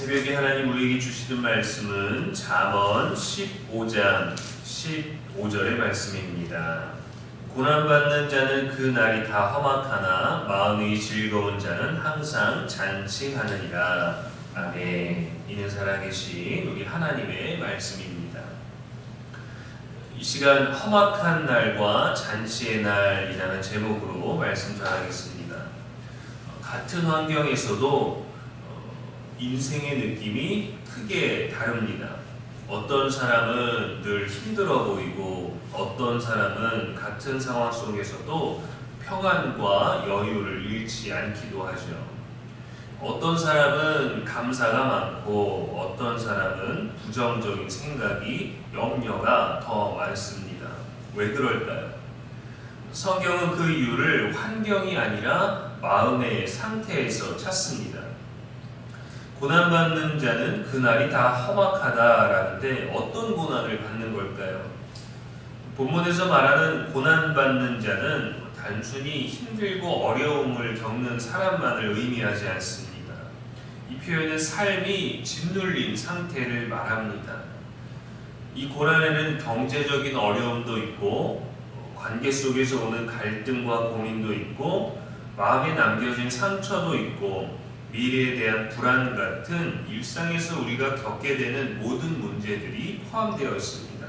새벽에 하나님 우리에게 주시는 말씀은 잠언 15장 15절의 말씀입니다. 고난받는 자는 그 날이 다 험악하나 마음이 즐거운 자는 항상 잔치하느니라. 아멘. 이는 살아계신 우리 하나님의 말씀입니다. 이 시간 험악한 날과 잔치의 날이라는 제목으로 말씀 전하겠습니다. 같은 환경에서도 인생의 느낌이 크게 다릅니다. 어떤 사람은 늘 힘들어 보이고 어떤 사람은 같은 상황 속에서도 평안과 여유를 잃지 않기도 하죠. 어떤 사람은 감사가 많고 어떤 사람은 부정적인 생각이 염려가 더 많습니다. 왜 그럴까요? 성경은 그 이유를 환경이 아니라 마음의 상태에서 찾습니다. 고난받는 자는 그날이 다 험악하다라는데 어떤 고난을 받는 걸까요? 본문에서 말하는 고난받는 자는 단순히 힘들고 어려움을 겪는 사람만을 의미하지 않습니다. 이 표현은 삶이 짓눌린 상태를 말합니다. 이 고난에는 경제적인 어려움도 있고 관계 속에서 오는 갈등과 고민도 있고 마음에 남겨진 상처도 있고 미래에 대한 불안 같은 일상에서 우리가 겪게 되는 모든 문제들이 포함되어 있습니다.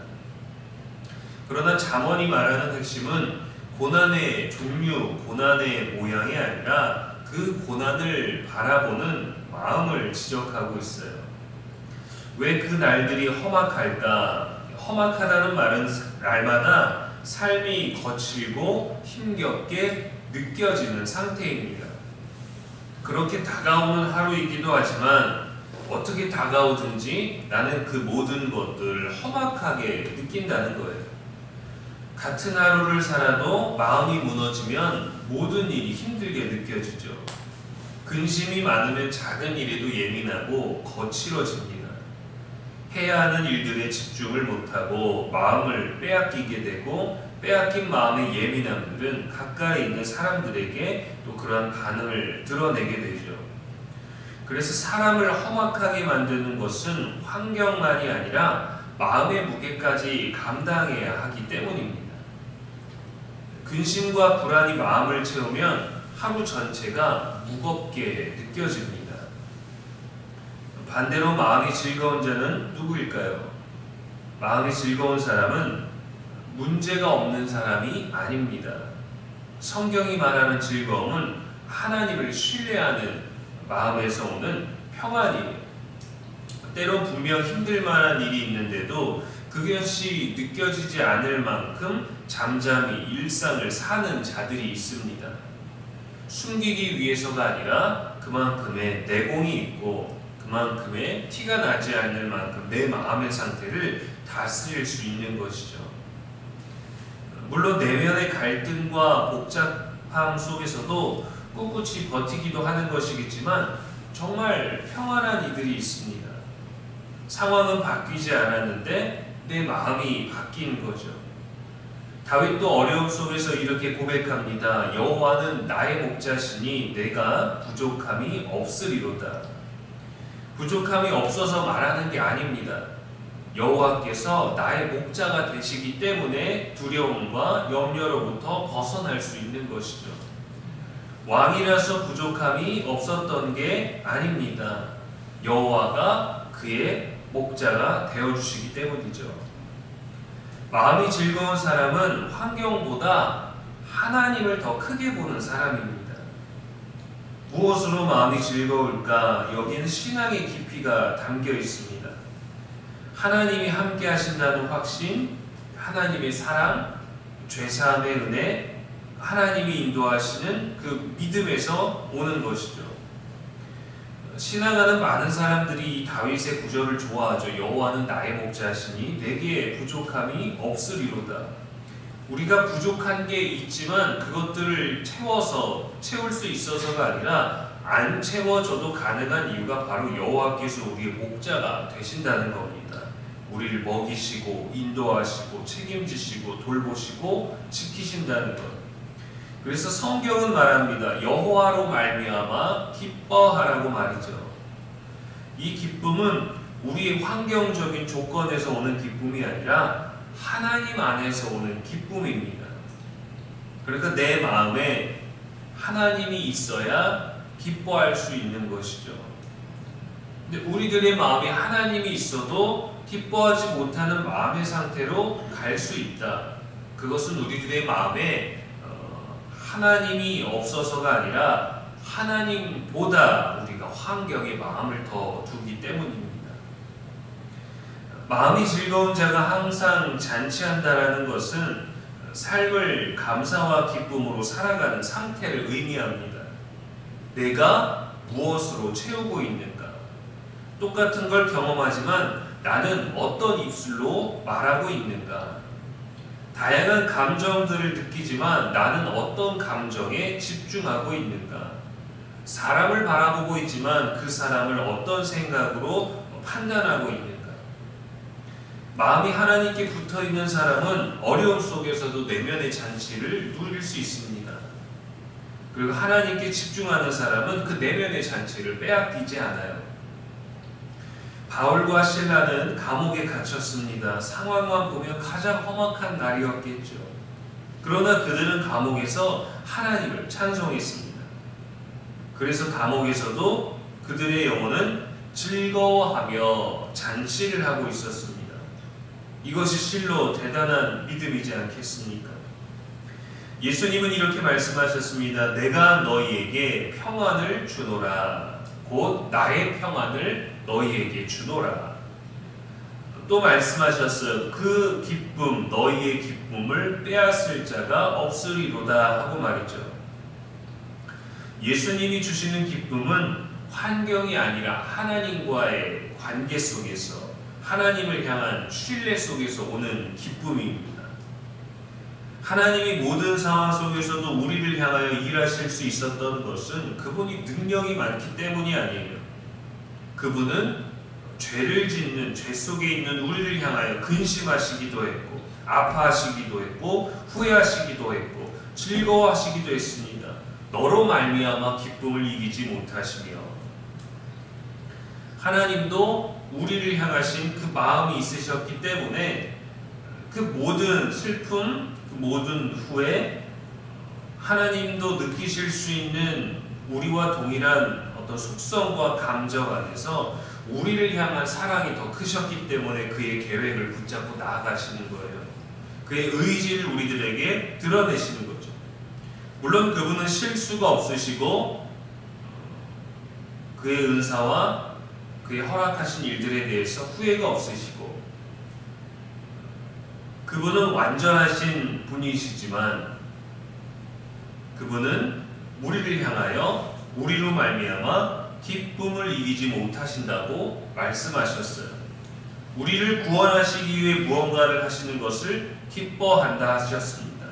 그러나 잠언이 말하는 핵심은 고난의 종류, 고난의 모양이 아니라 그 고난을 바라보는 마음을 지적하고 있어요. 왜 그 날들이 험악할까? 험악하다는 말은 날마다 삶이 거칠고 힘겹게 느껴지는 상태입니다. 그렇게 다가오는 하루이기도 하지만 어떻게 다가오든지 나는 그 모든 것들을 험악하게 느낀다는 거예요. 같은 하루를 살아도 마음이 무너지면 모든 일이 힘들게 느껴지죠. 근심이 많으면 작은 일에도 예민하고 거칠어집니다. 해야 하는 일들에 집중을 못하고 마음을 빼앗기게 되고 빼앗긴 마음의 예민함들은 가까이 있는 사람들에게 또 그러한 반응을 드러내게 되죠. 그래서 사람을 험악하게 만드는 것은 환경만이 아니라 마음의 무게까지 감당해야 하기 때문입니다. 근심과 불안이 마음을 채우면 하루 전체가 무겁게 느껴집니다. 반대로 마음이 즐거운 자는 누구일까요? 마음이 즐거운 사람은 문제가 없는 사람이 아닙니다. 성경이 말하는 즐거움은 하나님을 신뢰하는 마음에서 오는 평안이에요. 때론 분명 힘들 만한 일이 있는데도 그것이 느껴지지 않을 만큼 잠잠히 일상을 사는 자들이 있습니다. 숨기기 위해서가 아니라 그만큼의 내공이 있고 그만큼의 티가 나지 않을 만큼 내 마음의 상태를 다스릴 수 있는 것이죠. 물론 내면의 갈등과 복잡함 속에서도 꿋꿋이 버티기도 하는 것이겠지만 정말 평안한 이들이 있습니다. 상황은 바뀌지 않았는데 내 마음이 바뀐 거죠. 다윗도 어려움 속에서 이렇게 고백합니다. 여호와는 나의 목자시니 내가 부족함이 없으리로다. 부족함이 없어서 말하는 게 아닙니다. 여호와께서 나의 목자가 되시기 때문에 두려움과 염려로부터 벗어날 수 있는 것이죠. 왕이라서 부족함이 없었던 게 아닙니다. 여호와가 그의 목자가 되어주시기 때문이죠. 마음이 즐거운 사람은 환경보다 하나님을 더 크게 보는 사람입니다. 무엇으로 마음이 즐거울까? 여기는 신앙의 깊이가 담겨 있습니다. 하나님이 함께 하신다는 확신, 하나님의 사랑, 죄사함의 은혜, 하나님이 인도하시는 그 믿음에서 오는 것이죠. 신앙하는 많은 사람들이 이 다윗의 구절을 좋아하죠. 여호와는 나의 목자시니 내게 부족함이 없으리로다. 우리가 부족한 게 있지만 그것들을 채울 수 있어서가 아니라 안 채워져도 가능한 이유가 바로 여호와께서 우리의 목자가 되신다는 겁니다. 우리를 먹이시고 인도하시고 책임지시고 돌보시고 지키신다는 것. 그래서 성경은 말합니다. 여호와로 말미암아 기뻐하라고 말이죠. 이 기쁨은 우리의 환경적인 조건에서 오는 기쁨이 아니라 하나님 안에서 오는 기쁨입니다. 그러니까 내 마음에 하나님이 있어야 기뻐할 수 있는 것이죠. 근데 우리들의 마음에 하나님이 있어도 기뻐하지 못하는 마음의 상태로 갈 수 있다. 그것은 우리들의 마음에 하나님이 없어서가 아니라 하나님보다 우리가 환경에 마음을 더 두기 때문입니다. 마음이 즐거운 자가 항상 잔치한다라는 것은 삶을 감사와 기쁨으로 살아가는 상태를 의미합니다. 내가 무엇으로 채우고 있는가? 똑같은 걸 경험하지만 나는 어떤 입술로 말하고 있는가? 다양한 감정들을 느끼지만 나는 어떤 감정에 집중하고 있는가? 사람을 바라보고 있지만 그 사람을 어떤 생각으로 판단하고 있는가? 마음이 하나님께 붙어있는 사람은 어려움 속에서도 내면의 잔치를 누릴 수 있습니다. 그리고 하나님께 집중하는 사람은 그 내면의 잔치를 빼앗기지 않아요. 바울과 실라는 감옥에 갇혔습니다. 상황만 보면 가장 험악한 날이었겠죠. 그러나 그들은 감옥에서 하나님을 찬송했습니다. 그래서 감옥에서도 그들의 영혼은 즐거워하며 잔치를 하고 있었습니다. 이것이 실로 대단한 믿음이지 않겠습니까? 예수님은 이렇게 말씀하셨습니다. 내가 너희에게 평안을 주노라. 곧 나의 평안을 너희에게 주노라. 또 말씀하셨어요. 그 기쁨, 너희의 기쁨을 빼앗을 자가 없으리로다 하고 말이죠. 예수님이 주시는 기쁨은 환경이 아니라 하나님과의 관계 속에서 하나님을 향한 신뢰 속에서 오는 기쁨입니다. 하나님이 모든 상황 속에서도 우리를 향하여 일하실 수 있었던 것은 그분이 능력이 많기 때문이 아니에요. 그분은 죄를 짓는 죄 속에 있는 우리를 향하여 근심하시기도 했고 아파하시기도 했고 후회하시기도 했고 즐거워하시기도 했습니다. 너로 말미암아 기쁨을 이기지 못하시며 하나님도 우리를 향하신 그 마음이 있으셨기 때문에 그 모든 슬픔, 그 모든 후회, 하나님도 느끼실 수 있는 우리와 동일한 어떤 속성과 감정 안에서 우리를 향한 사랑이 더 크셨기 때문에 그의 계획을 붙잡고 나아가시는 거예요. 그의 의지를 우리들에게 드러내시는 거죠. 물론 그분은 실수가 없으시고 그의 은사와 그의 허락하신 일들에 대해서 후회가 없으시고 그분은 완전하신 분이시지만 그분은 우리를 향하여 우리로 말미암아 기쁨을 이기지 못하신다고 말씀하셨어요. 우리를 구원하시기 위해 무언가를 하시는 것을 기뻐한다 하셨습니다.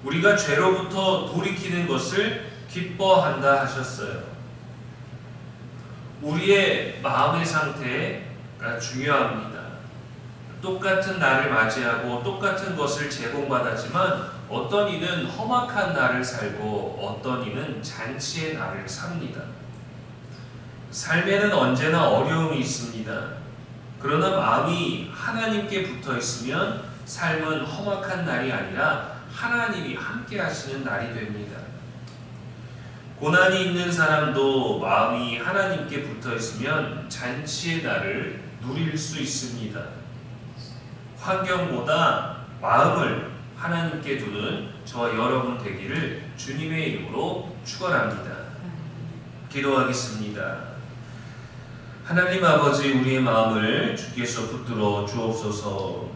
우리가 죄로부터 돌이키는 것을 기뻐한다 하셨어요. 우리의 마음의 상태가 중요합니다. 똑같은 날을 맞이하고 똑같은 것을 제공받았지만 어떤 이는 험악한 날을 살고 어떤 이는 잔치의 날을 삽니다. 삶에는 언제나 어려움이 있습니다. 그러나 마음이 하나님께 붙어 있으면 삶은 험악한 날이 아니라 하나님이 함께 하시는 날이 됩니다. 고난이 있는 사람도 마음이 하나님께 붙어 있으면 잔치의 날을 누릴 수 있습니다. 환경보다 마음을 하나님께 두는 저와 여러분 되기를 주님의 이름으로 축원합니다. 기도하겠습니다. 하나님 아버지, 우리의 마음을 주께서 붙들어 주옵소서.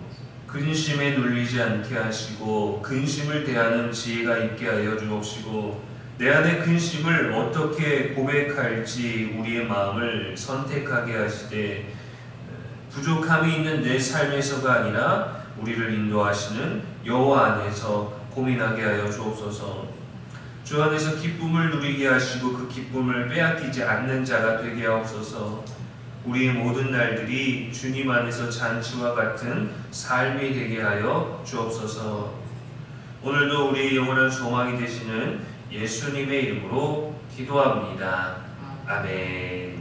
근심에 눌리지 않게 하시고 근심을 대하는 지혜가 있게 하여 주옵시고 내 안의 근심을 어떻게 고백할지 우리의 마음을 선택하게 하시되 부족함이 있는 내 삶에서가 아니라 우리를 인도하시는 여호와 안에서 고민하게 하여 주옵소서. 주 안에서 기쁨을 누리게 하시고 그 기쁨을 빼앗기지 않는 자가 되게 하옵소서. 우리의 모든 날들이 주님 안에서 잔치와 같은 삶이 되게 하여 주옵소서. 오늘도 우리의 영원한 소망이 되시는 예수님의 이름으로 기도합니다. 아멘.